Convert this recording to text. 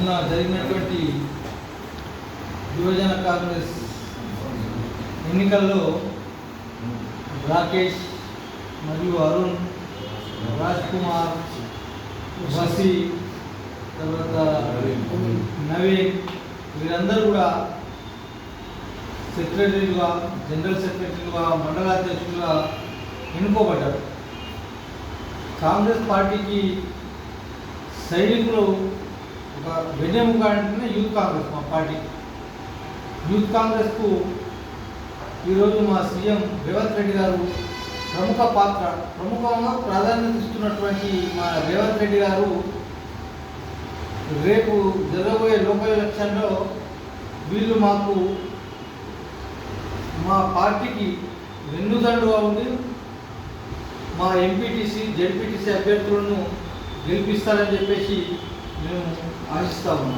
మొన్న జరిగినటువంటి యువజన కాంగ్రెస్ ఎన్నికల్లో రాకేష్ మరియు అరుణ్, రాజ్ కుమార్, వసీ, తర్వాత నవీన్ వీరందరూ కూడా సెక్రటరీలుగా, జనరల్ సెక్రటరీలుగా, మండలాధ్యక్షులుగా ఎన్నుకోబడ్డారు. కాంగ్రెస్ పార్టీకి సైనికులు ఒక వెన్నెముక అంటేనే యూత్ కాంగ్రెస్. మా పార్టీ యూత్ కాంగ్రెస్కు ఈరోజు మా సీఎం రేవంత్ రెడ్డి గారు ప్రముఖంగా ప్రాధాన్యత ఇస్తున్నటువంటి మా రేవంత్ రెడ్డి గారు రేపు జరగబోయే లోకల్ ఎలక్షన్లో వీళ్ళు మా పార్టీకి వెన్నుదండుగా ఉండి మా ఎంపీటీసీ, జెడ్పీటీసీ అభ్యర్థులను గెలిపిస్తారని చెప్పేసి మేము ఆశిస్తా ఉన్నాం.